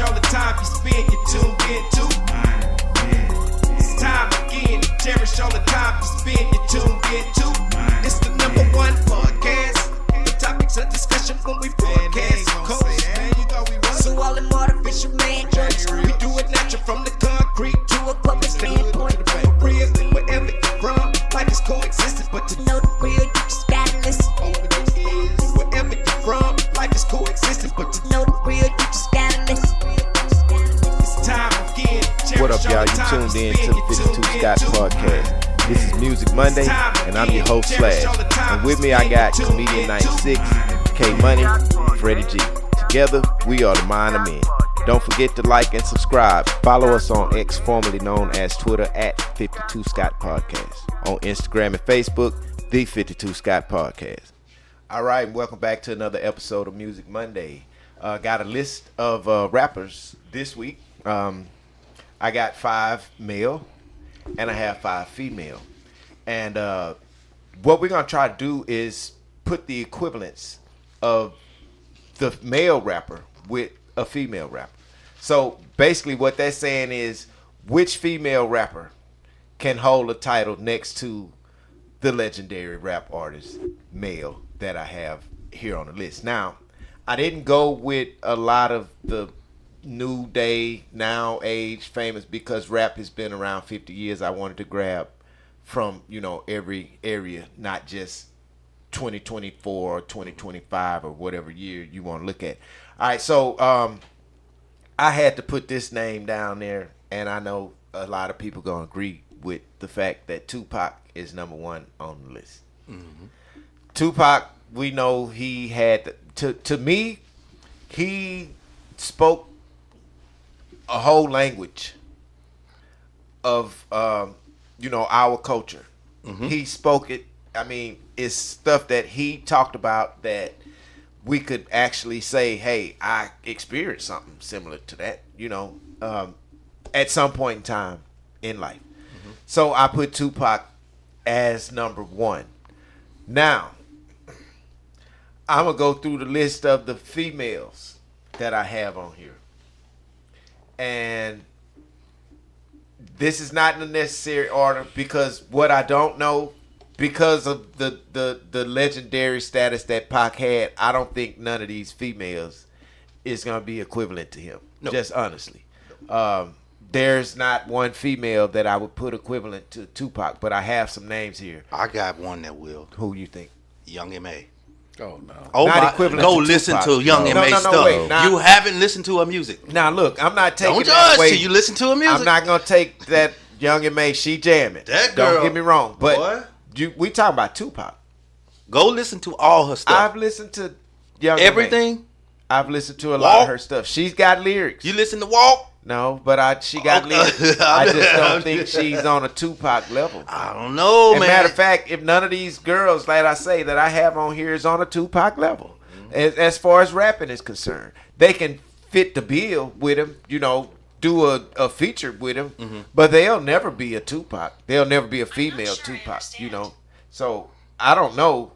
cherish all the time you spend, you tuned in to. It's time again to cherish all the time you spend, you tuned in to. It's the number one podcast. The topics of discussion when we broadcast. So all them artificial man jokes, we do it natural from the concrete to a public standpoint. Real, wherever you're from, life is coexisting, but to know the real, you just gotta listen. Wherever you're from, life is coexisting, but to know the real, you just gotta listen. It's time again. What up, y'all? You tuned in to the 52 Scott Podcast. This is Music Monday, and I'm your host, Slash. And with me, I got Comedian 96, K Money, Freddie G. Together, we are the Mind of Men. Don't forget to like and subscribe. Follow us on X, formerly known as Twitter, at 52 Scott Podcast. On Instagram and Facebook, the 52 Scott Podcast. All right, welcome back to another episode of Music Monday. Got a list of rappers this week. I got 5 male and I have 5 female. And what we're going to try to do is put the equivalence of the male rapper with a female rapper. So basically what they're saying is which female rapper can hold a title next to the legendary rap artist male that I have here on the list. Now, I didn't go with a lot of the new day, now age famous because rap has been around 50 years. I wanted to grab from, every area, not just 2024 or 2025 or whatever year you want to look at. All right, so I had to put this name down there, and I know a lot of people going to agree with the fact that Tupac is number one on the list. Mm-hmm. Tupac, we know he had, to me, he spoke a whole language of, our culture. Mm-hmm. He spoke it. I mean, it's stuff that he talked about that we could actually say, hey, I experienced something similar to that, at some point in time in life. Mm-hmm. So I put Tupac as number one. Now, I'm going to go through the list of the females that I have on here. And this is not in the necessary order because what I don't know, because of the legendary status that Pac had, I don't think none of these females is going to be equivalent to him. Nope. Just honestly. Nope. There's not one female that I would put equivalent to Tupac, but I have some names here. I got one that will. Who you think? Young M.A. Oh, no. Oh, not equivalent go to listen Tupac. to Young M.A. stuff. Wait, you haven't listened to her music. Now, look, I'm not taking Don't that judge away. till you listen to her music. I'm not going to take that Young M.A. She jamming. That girl. Don't get me wrong. But boy, we talking about Tupac. go listen to all her stuff. I've listened to Young Everything? M.A. I've listened to a lot of her stuff. She's got lyrics. You listen to Walk? No, but she got lyrics. I just don't think she's on a Tupac level. I don't know, man. Matter of fact, if none of these girls, like I say, that I have on here is on a Tupac level, as far as rapping is concerned, they can fit the bill with him, do a feature with him, but they'll never be a Tupac. They'll never be a female Tupac, So I don't know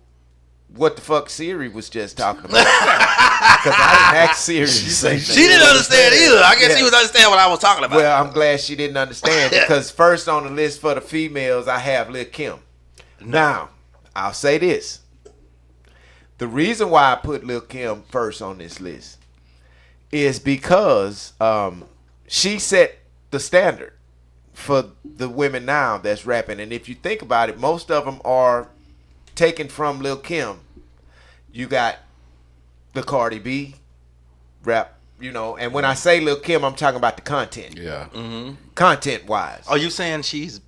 what the fuck Siri was just talking about. Because I didn't ask Siri to say She didn't understand either. I guess she was understanding what I was talking about. Well, I'm glad she didn't understand because first on the list for the females, I have Lil' Kim. Now, I'll say this. The reason why I put Lil' Kim first on this list is because she set the standard for the women now that's rapping. And if you think about it, most of them are taken from Lil' Kim. You got the Cardi B rap, and when I say Lil' Kim, I'm talking about the content. Yeah. Mm-hmm. Content-wise. Are you saying she's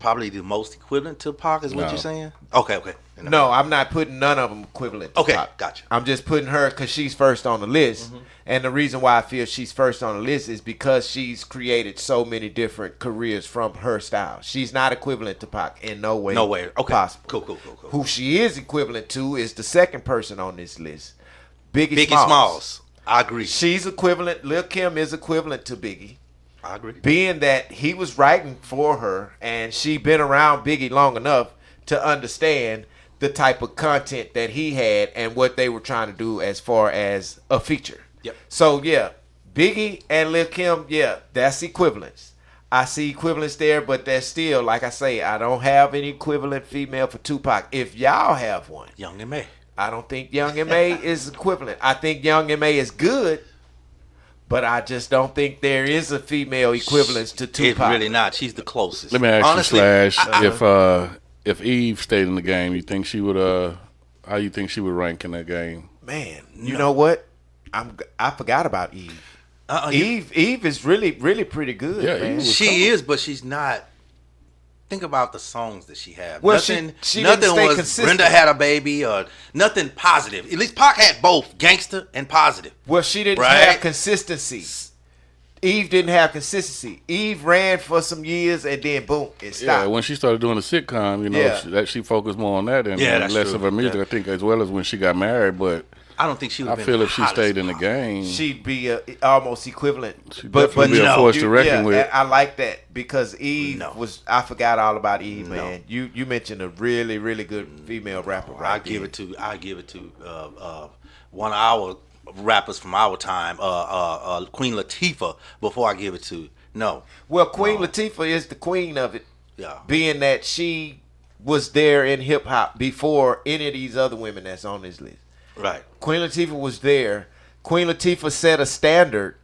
probably the most equivalent to Pac is what you're saying? Okay. No, I'm not putting none of them equivalent to Pac. Gotcha. I'm just putting her because she's first on the list. Mm-hmm. And the reason why I feel she's first on the list is because she's created so many different careers from her style. She's not equivalent to Pac in no way. No way. Okay. Possible. Cool. Who she is equivalent to is the second person on this list, Biggie Smalls. I agree. She's equivalent. Lil' Kim is equivalent to Biggie. I agree. Being that he was writing for her and she been around Biggie long enough to understand the type of content that he had and what they were trying to do as far as a feature. Yep. So, yeah, Biggie and Lil Kim, yeah, that's equivalence. I see equivalence there, but that's still, like I say, I don't have any equivalent female for Tupac. If y'all have one, Young and May. I don't think Young M.A. is equivalent. I think Young M.A. is good, but I just don't think there is a female equivalence to Tupac. It's really not. She's the closest. Let me ask Honestly, you, Slash, if Eve stayed in the game, you think she would? How you think she would rank in that game? Man, you know what? I forgot about Eve. Eve is really pretty good. Yeah, man. She is, but she's not. Think about the songs that she had. Well, nothing she didn't stay was consistent. Brenda Had a Baby or nothing positive. At least Pac had both gangster and positive. Well, she didn't Right? have consistency. Eve didn't have consistency. Eve ran for some years and then boom, it stopped. Yeah, when she started doing the sitcom, you know, Yeah. she focused more on that and that's less true. of her music. Yeah. I think as well as when she got married. But I don't think she would I have feel been if she hot stayed as in the Pac. game, She'd be almost equivalent. She'd definitely be a no, force to reckon with. I like that because Eve No. was. I forgot all about Eve, No. man. You mentioned a really good female rapper. Right I give it to one of our rappers from our time, Queen Latifah. Before I give it to Well, Queen Latifah is the queen of it, yeah. being that she was there in hip hop before any of these other women that's on this list. Right. Queen Latifah was there. Queen Latifah set a standard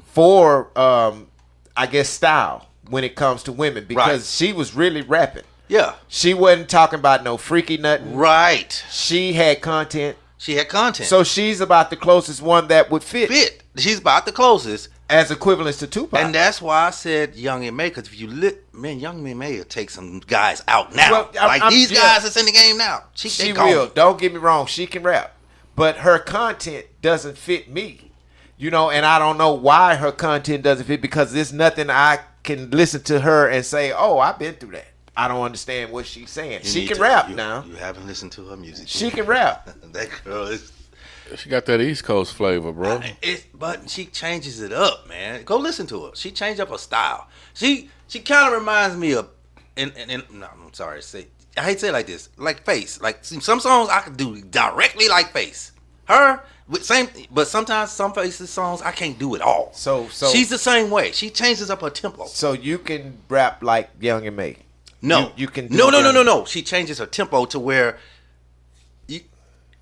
for, I guess, style when it comes to women because Right. she was really rapping. Yeah. She wasn't talking about no freaky nothing. Right. She had content. She had content. So she's about the closest one that would fit She's about the closest. as equivalence to Tupac. And that's why I said Young and May, because if you Young and May will take some guys out now. Well, these guys that's in the game now. she they will. gone. Don't get me wrong. She can rap. But her content doesn't fit me. You know, and I don't know why her content doesn't fit because there's nothing I can listen to her and say, oh, I've been through that. I don't understand what she's saying. You She need can to- rap you, now. You haven't listened to her music. She can rap. That girl is. she got that East Coast flavor, bro. But she changes it up, man. Go listen to her. She changed up her style. She kind of reminds me of, and no, I'm sorry to say, I hate to say it like this, like Face. Like some songs I could do directly like Face. Her with same, but sometimes some Face's songs I can't do it all. So She's the same way. She changes up her tempo. So you can rap like Young and May. No, you can. Do No. She changes her tempo to where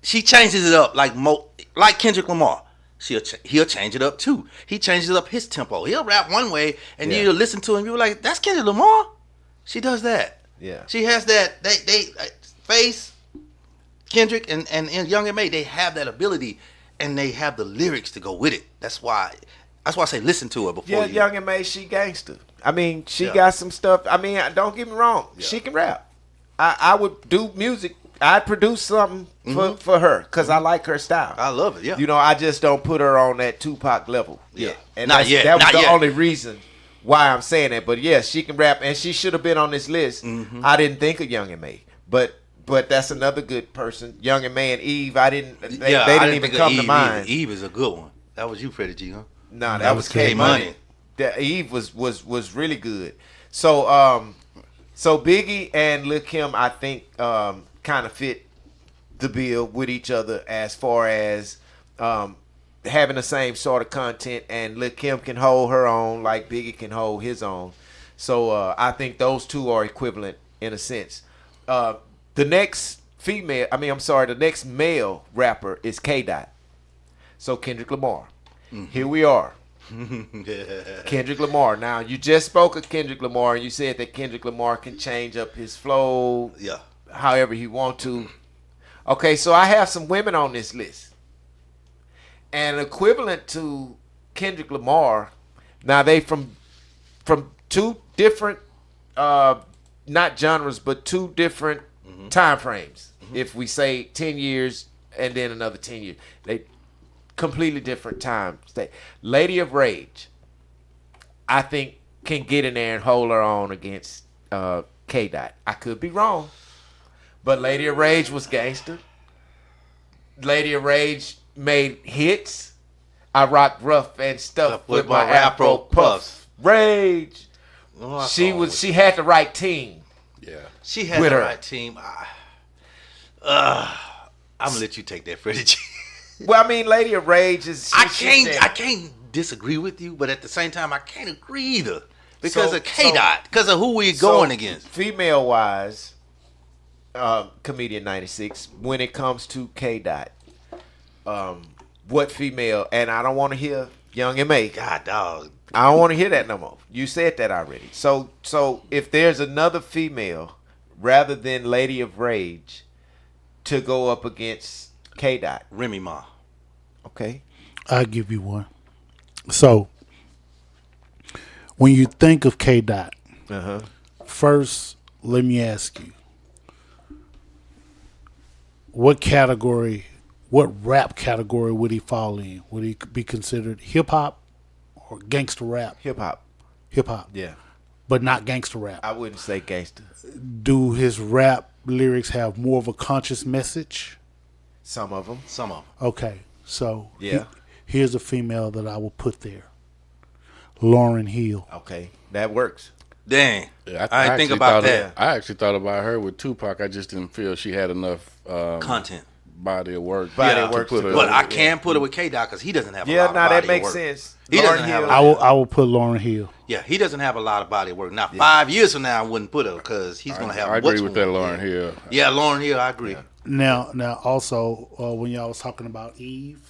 she changes it up like Kendrick Lamar. He'll change it up too. He changes up his tempo. He'll rap one way, and Yeah. you'll listen to him. You're like, "That's Kendrick Lamar." She does that. Yeah. She has that. They Face, Kendrick, and Young and May. They have that ability, and they have the lyrics to go with it. That's why I say listen to her before. Yeah, you. Young and May, she gangster. I mean, she Yeah. got some stuff. I mean, don't get me wrong. Yeah. She can rap. I would do music. I'd produce something for her because I like her style. I love it. Yeah. You know, I just don't put her on that Tupac level. Yeah. And Not yet. that was Not the yet. only reason why I'm saying that. But yeah, she can rap, and she should have been on this list. I didn't think of Young and May, but that's another good person. Young and May and Eve. They didn't even think of come to Eve mind. either. Eve is a good one. That was you, Freddie G, huh? No, that was K Money. Money. That Eve was really good. So so Biggie and Lil Kim, I think, kind of fit the bill with each other as far as having the same sort of content, and Lil Kim can hold her own like Biggie can hold his own. So I think those two are equivalent in a sense. The next the next male rapper is K Dot. So Kendrick Lamar. Here we are. Kendrick Lamar. Now, you just spoke of Kendrick Lamar, and you said that Kendrick Lamar can change up his flow Yeah. however he want to. Okay, so I have some women on this list. And equivalent to Kendrick Lamar, now they from two different, not genres, but two different time frames. If we say 10 years and then another 10 years. They completely different time state. Lady of Rage, I think, can get in there and hold her own against K Dot. I could be wrong, but Lady of Rage was gangster. Lady of Rage made hits. I rock rough and stuff with my Afro puffs. Rage. Oh, She had the right team. Yeah. She had with the her. right team. I'm gonna let you take that, Freddie G. Well, I mean, Lady of Rage is. I can't disagree with you, but at the same time, I can't agree either because So- of K-Dot, because of who we're going against. Female wise, Comedian 96, when it comes to K-Dot, what female, and I don't want to hear Young M.A. God, dog. I don't want to hear that no more. You said that already. So if there's another female rather than Lady of Rage to go up against K-Dot, Remy Ma. okay? I'll give you one. So, when you think of K Dot, first, let me ask you, what rap category would he fall in? Would he be considered hip hop or gangster rap? Hip hop. Hip hop, Yeah. but not gangster rap. I wouldn't say gangster. Do his rap lyrics have more of a conscious message? Some of them. Some of them. Okay, so Yeah. here's a female that I will put there. Lauryn Hill. Okay. That works. Dang. Yeah, I didn't think actually about thought that. I actually thought about her with Tupac. I just didn't feel she had enough Content. body of work. Body Yeah, of work to put to her. go. But I can put it with K-Dot because he doesn't have a Yeah, lot of now body that of makes work. sense. He doesn't have a I lot. will put Lauryn Hill. Yeah, he doesn't have a lot of body of work. Now, 5 years from now, I wouldn't put her because he's going to have I agree much with more. that, Lauryn Hill. Yeah, Lauryn Hill, I agree. Now, also when y'all was talking about Eve,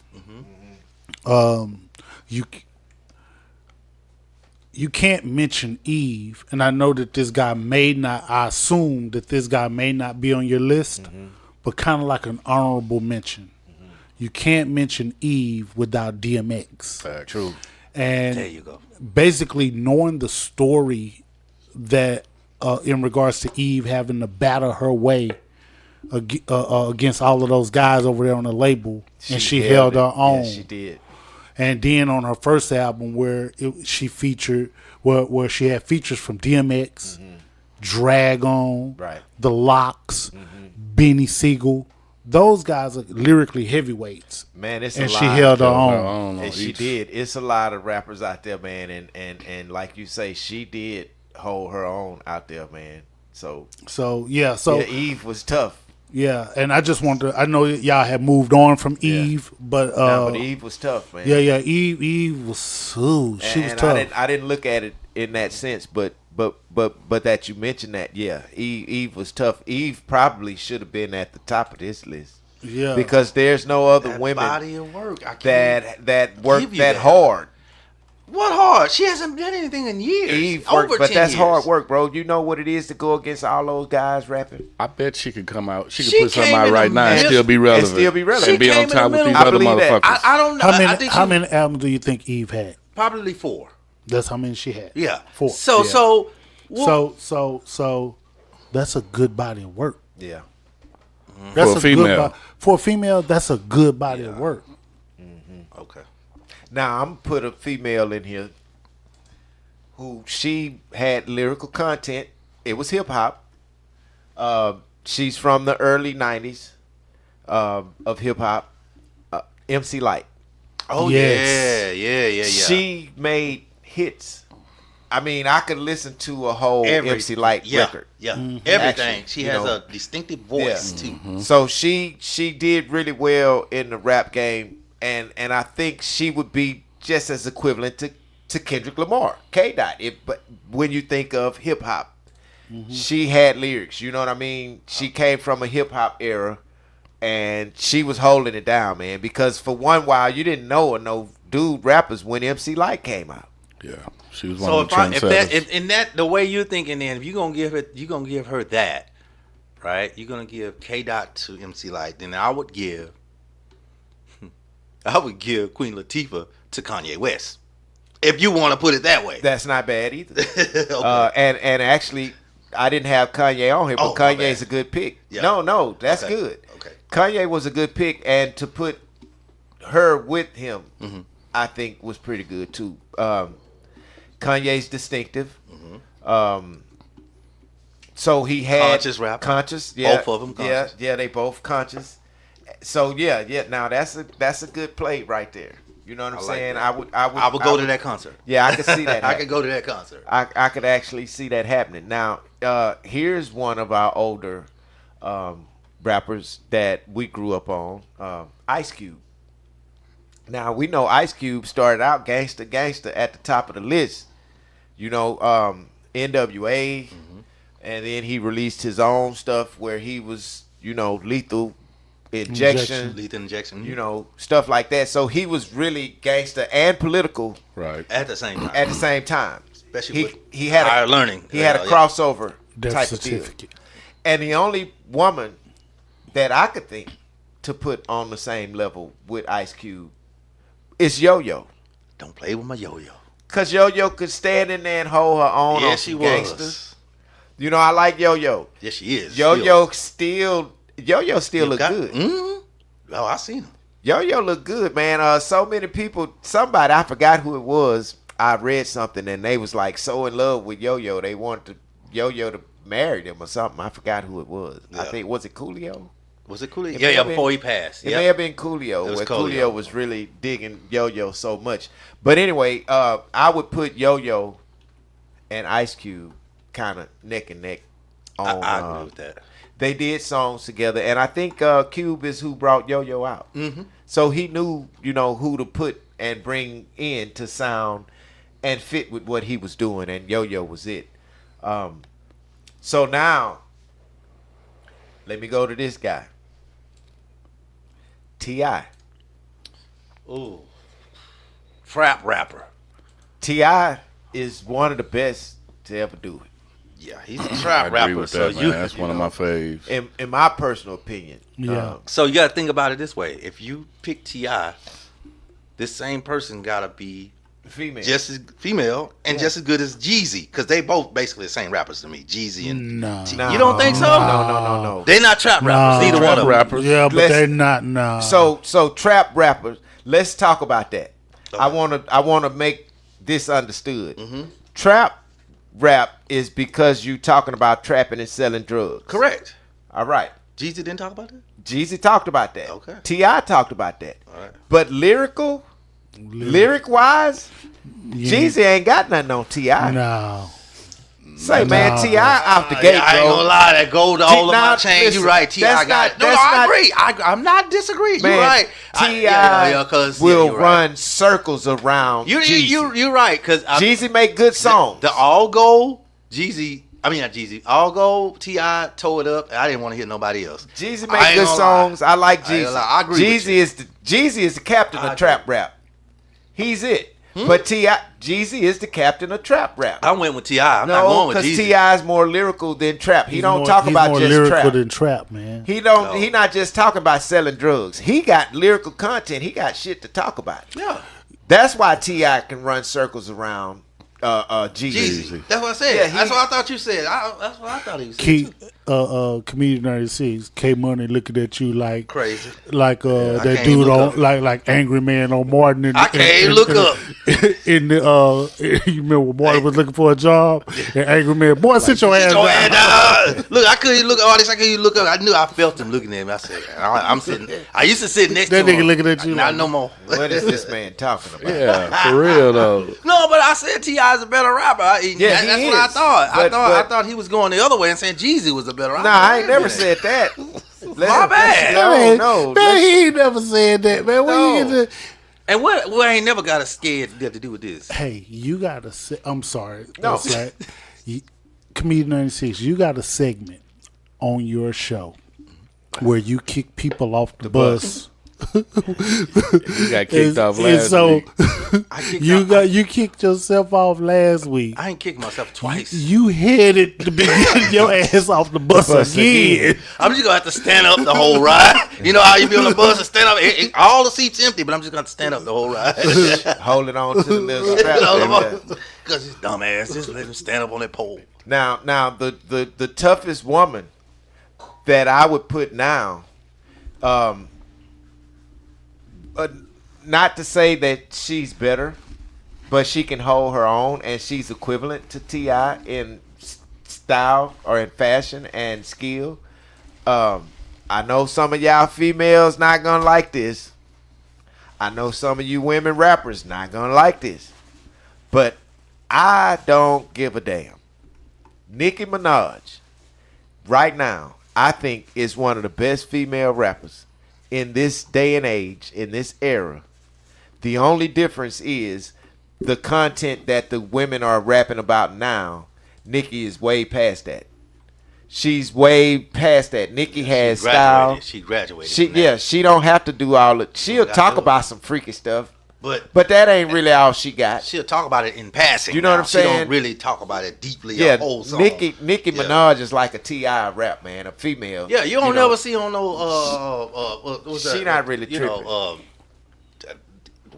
you can't mention Eve, and I know that this guy may not. I assume that this guy may not be on your list, but kind of like an honorable mention. You can't mention Eve without DMX. Fact. True. And There you go. basically knowing the story that in regards to Eve having to battle her way against all of those guys over there on the label, and she held her own. Yeah, she did. And then on her first album, where she featured, where she had features from DMX, Drag On, Right. The Locks, Benny Siegel. Those guys are lyrically heavyweights. Man, it's And a lot. she held her I own. don't know. And she did. It's a lot of rappers out there, man, and like you say, she did hold her own out there, man. So Yeah, Eve was tough. yeah, and I just wanted to. I know y'all had moved on from Eve, but But Eve was tough, man. yeah, Eve was. Ooh, she was and tough. I didn't look at it in that sense, but that you mentioned that, yeah, Eve was tough. Eve probably should have been at the top of this list. Yeah, Because there's no other That women body of work. I can't that work give you that that. hard. What hard? She hasn't done anything in years. Eve Over work, but 10 that's years. hard work, bro. You know what it is to go against all those guys rapping. I bet she could come out. She could She put something came out in right the now and middle- still be relevant. still be relevant. And be She on came in top the with these middle. I other believe that. motherfuckers. I don't know. I think how she- many albums do you think Eve had? Probably 4. That's how many she had. Yeah. 4. So Yeah. so well, So that's a good body of work. Yeah. That's For a female. For a female, that's a good body of work. okay. Now I'm put a female in here who she had lyrical content. It was hip hop. She's from the early '90s of hip hop. MC Light. Oh Yes. yeah. She made hits. I mean, I could listen to a whole MC Light record. Yeah, Mm-hmm. everything. Actually, she you has know. a distinctive voice Yeah. too. So she did really well in the rap game, and I think she would be just as equivalent to Kendrick Lamar, K-Dot. But when you think of hip hop, she had lyrics. You know what I mean? She came from a hip hop era, and she was holding it down, man. Because for one while, you didn't know no dude rappers when MC Light came out. Yeah, she was one So of the trendsetters. if in that the way you're thinking, then if you're gonna give her that, right? You're gonna give K-Dot to MC Light. Then I would give Queen Latifah to Kanye West. If you want to put it that way. That's not bad either. Okay. And actually, I didn't have Kanye on here, but Oh, my Kanye's bad. a good pick. Yeah. No, that's Okay. good. Okay. Kanye was a good pick, and to put her with him, Mm-hmm. I think was pretty good too. Kanye's distinctive. Mm-hmm. So he had Conscious rapper. Conscious, yeah, Both of them conscious. Yeah, they both conscious. So yeah. Now that's a good play right there. You know what I'm I like saying? that. I would go to that concert. Yeah, I could see that. I happen. could go to that concert. I could actually see that happening. Now, here's one of our older rappers that we grew up on, Ice Cube. Now we know Ice Cube started out gangster at the top of the list. You know, NWA, and then he released his own stuff where he was, lethal injection. Lethal injection. Stuff like that. So he was really gangster and political Right. At the same time. Especially with he had higher learning. He had a crossover Death type of deal. certificate. And the only woman that I could think to put on the same level with Ice Cube is Yo-Yo. Don't play with my yo-yo. Because Yo-Yo could stand in there and hold her own on She some was. gangsters. I like Yo-Yo. Yes, she is. Yo-Yo still look good. Mm-hmm. Oh, I seen him. Yo-Yo look good, man. So many people, somebody, I forgot who it was. I read something and they was like so in love with Yo-Yo. They wanted Yo-Yo to marry them or something. I forgot who it was. Yeah. I think, was it Coolio? Was it Coolio? It may Yeah, have before been- he passed. It Yep. may have been Coolio, It was where Coolio. Coolio was really digging Yo-Yo so much. But anyway, I would put Yo-Yo and Ice Cube kind of neck and neck on. I agree with that. They did songs together, and I think Cube is who brought Yo-Yo out. Mm-hmm. So he knew, who to put and bring in to sound and fit with what he was doing, and Yo-Yo was it. So now, let me go to this guy. T.I. Ooh. Trap rapper. T.I. is one of the best to ever do it. Yeah, he's a I trap agree rapper. with So that, man. That's one of my faves. In my personal opinion. Yeah. So you got to think about it this way: if you pick T.I., this same person got to be Female. just as female and just as good as Jeezy, because they both basically the same rappers to me. Jeezy and No. T. You don't think so? No. They're not trap rappers. Neither one of them. rappers. Yeah, but Let's- they're not. Nah. So trap rappers, let's talk about that. I wanna make this understood. Mm-hmm. Trap rap is because you talking about trapping and selling drugs. Correct. All right. Jeezy didn't talk about that. Jeezy talked about that. Okay. T.I. talked about that. All right. But lyric wise, Jeezy ain't got nothing on T.I. No. Say, man, No. T.I. out the gate, I ain't bro. gonna lie, that gold all of Now, my chain. listen, You right, T.I. that's got not- it. No, that's I not- agree. I'm not disagreeing. Man, You're right. T.I. 'cause, will you're run right. circles around Jeezy. You're right, because Jeezy make good songs. The all gold Jeezy. I mean not Jeezy. All gold T.I. tore it up. And I didn't want to hear nobody else. Jeezy I make ain't good gonna songs. lie. I like I ain't Jeezy. gonna lie. I agree with Jeezy is the captain I of trap agree. rap. He's it. But Jeezy is the captain of trap rap. I went with T.I. I'm not No, going with because Jeezy. T.I. is more lyrical than trap. He don't talk he's about more just lyrical trap. than trap, man. He don't. No. He not just talking about selling drugs. He got lyrical content. He got shit to talk about. Yeah. That's why T.I. can run circles around Jeezy. Jeezy. That's what I said. Yeah, That's what I thought you said. That's what I thought he was saying. Key, too. Comedian 96, K Money looking at you like Crazy. like I that can't dude look on up. like Angry Man on Martin. I can't look up. In the you remember when Martin was looking for a job and Angry Man, boy, sit your ass Sit your down. head down. Look, I couldn't look at all this. I couldn't look up. I knew I felt him looking at me. I said, I'm sitting. I used to sit next That to him. nigga looking at you Not like- no more. What is this man talking about? Yeah, for real though. No, but I said T.I. is a better rapper. Yeah, he that's what I is. thought. I But- thought he was going the other way and saying Jeezy was a better rapper. Nah, I ain't never said that. My bad. No. Man, he ain't never said that, man. When you No. get to, And what I ain't never got a scared to do with this. hey, you got to. I'm sorry. No. That's like, Comedian 96, you got a segment on your show where you kick people off the bus. You got kicked off last week. I kicked You kicked yourself off last week. I ain't kicked myself twice. You headed to be getting your ass off the bus again. I'm just gonna have to stand up the whole ride. You know how you be on the bus and stand up. All the seats empty, but I'm just gonna have to stand up the whole ride. Holding on to the little strap. Because this dumbass just let him stand up on that pole. Now, the toughest woman that I would put now, not to say that she's better, but she can hold her own, and she's equivalent to T.I. in style or in fashion and skill. I know some of y'all females not gonna like this. I know some of you women rappers not gonna like this, but I don't give a damn. Nicki Minaj, right now, I think is one of the best female rappers in this day and age, in this era. The only difference is the content that the women are rapping about now. Nicki is way past that. She's way past that. Nicki has style. She graduated. She don't have to do all it. She'll talk about some freaky stuff, but that ain't really all she got. She'll talk about it in passing. You know what I'm saying? She don't really talk about it deeply. Yeah, a whole song. Nicki Minaj is like a T.I. rap, man, a female. Yeah, you don't never see on no she not really tripping.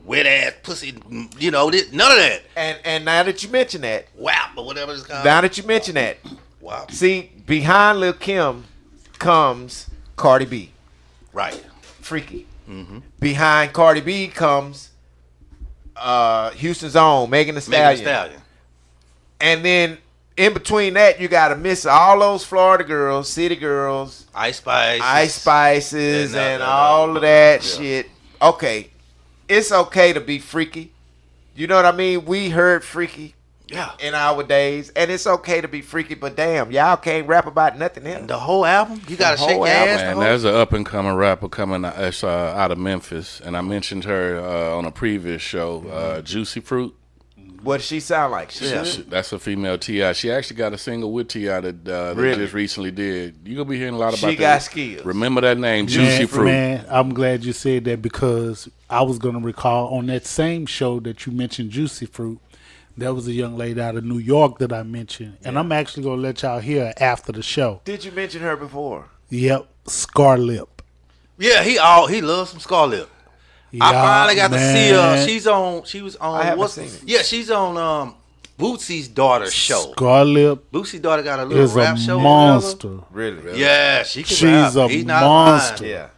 Wet ass pussy, none of that. And now that you mention that, WAP or whatever it's called. Now that you mention that, wow. See, behind Lil Kim comes Cardi B. Right. Freaky. Mm-hmm. Behind Cardi B comes Houston's own Megan Thee Stallion. And then in between that, you got to miss all those Florida girls, city girls, Ice Spices, and all of that shit. Okay. It's okay to be freaky. You know what I mean? We heard freaky in our days, and it's okay to be freaky, but damn, y'all can't rap about nothing else. The whole album? You got to shake your ass. Man, there's an up-and-coming rapper coming out of Memphis, and I mentioned her on a previous show, Juicy Fruit. What does she sound like? That's a female T.I. She actually got a single with T.I. that just recently did. You're going to be hearing a lot about that. She got skills. Remember that name, Juicy Fruit. Man, I'm glad you said that because I was going to recall on that same show that you mentioned Juicy Fruit, there was a young lady out of New York that I mentioned. And I'm actually going to let y'all hear after the show. Did you mention her before? Yep, Scarlip. Yeah, he loves some Scarlip. I finally got to see her. She was on. I haven't seen it. Yeah, she's on Bootsy's daughter's show. Scarlip. Bootsy's daughter got a little rap show. Monster. Really? Yeah, she can She's rap. a monster. Yeah.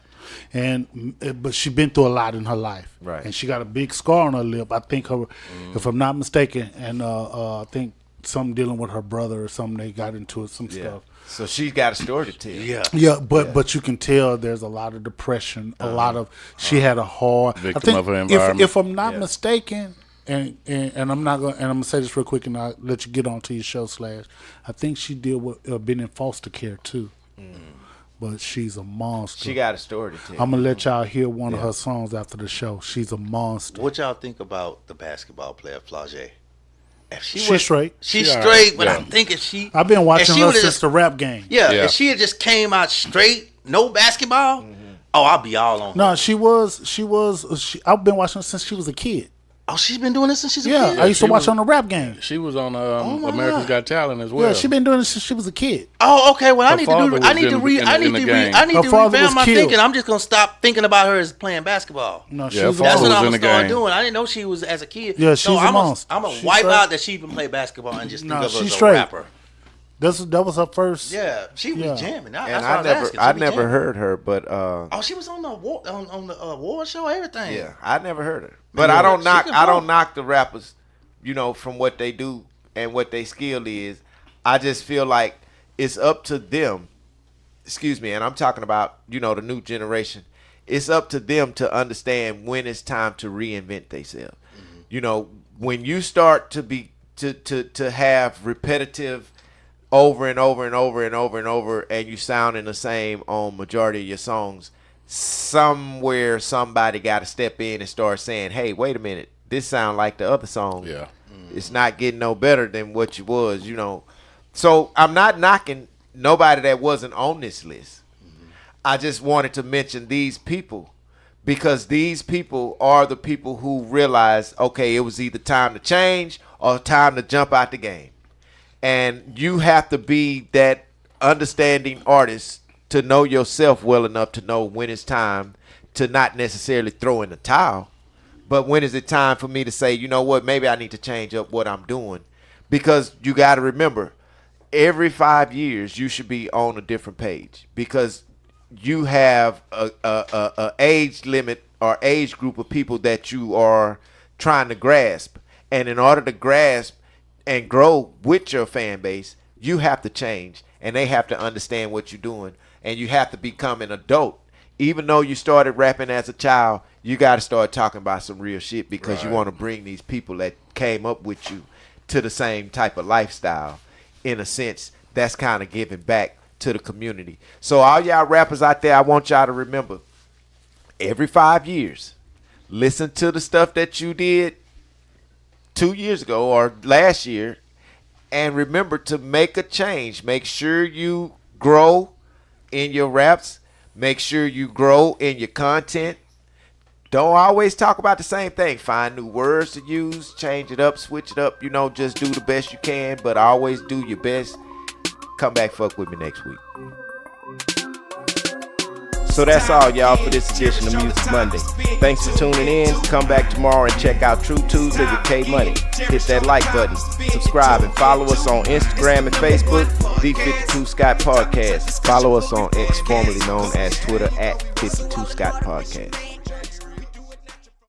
But she been through a lot in her life, right? And she got a big scar on her lip. I think if I'm not mistaken, and I think something dealing with her brother or something. They got into it, some stuff. So she's got a story to tell. Yeah, but you can tell there's a lot of depression, a lot of she had a hard victim of her environment. If I'm not mistaken, and I'm not going, and I'm gonna say this real quick, and I'll let you get on to your show, Slash. I think she did been in foster care too. But she's a monster. She got a story to tell. I'm gonna let y'all hear one of her songs after the show. She's a monster. What y'all think about the basketball player Flau'jae? She's straight. She's straight, but I'm thinking I've been watching her since the rap game. Yeah, if she had just came out straight, no basketball, I'll be all on her. No, she was. I've been watching her since she was a kid. Oh, she's been doing this since she's a kid? Yeah, I used to watch her on the rap game. She was on America's Got Talent as well. Yeah, she's been doing this since she was a kid. Oh, okay. Well, I need to revamp my thinking. I'm just gonna stop thinking about her as playing basketball. No, that's what I'm gonna start doing. I didn't know she was as a kid. Yeah, she's a monster. I'm gonna wipe out that she even played basketball and just think of her as a rapper. That was her first. Yeah, she was jamming. I never heard her, but she was on the award show, everything. Yeah, I never heard her, but I don't knock the rappers, from what they do and what their skill is. I just feel like it's up to them. Excuse me, and I'm talking about the new generation. It's up to them to understand when it's time to reinvent themselves. When you start to have repetitive over and over and over and over and over, and you sounding the same on majority of your songs, somewhere somebody got to step in and start saying, hey, wait a minute, this sound like the other song. Yeah. It's not getting no better than what you was, So I'm not knocking nobody that wasn't on this list. I just wanted to mention these people because these people are the people who realized, okay, it was either time to change or time to jump out the game. And you have to be that understanding artist to know yourself well enough to know when it's time to not necessarily throw in the towel, but when is it time for me to say, you know what, maybe I need to change up what I'm doing. Because you got to remember, every 5 years you should be on a different page because you have a age limit or age group of people that you are trying to grasp. And in order to grasp and grow with your fan base, you have to change, and they have to understand what you're doing, and you have to become an adult. Even though you started rapping as a child, you got to start talking about some real shit because you want to bring these people that came up with you to the same type of lifestyle. In a sense, that's kind of giving back to the community. So all y'all rappers out there, I want y'all to remember, every 5 years, Listen to the stuff that you did 2 years ago or last year, and remember to make a change. Make sure you grow in your raps. Make sure you grow in your content. Don't always talk about the same thing. Find new words to use, change it up, switch it up. Just do the best you can, but always do your best. Come back, fuck with me next week. So that's all, y'all, for this edition of Music Monday. Thanks for tuning in. Come back tomorrow and check out True Tuesday with K Money. Hit that like button, subscribe, and follow us on Instagram and Facebook, The 52 Scott Podcast. Follow us on X, formerly known as Twitter, at 52 Scott Podcast.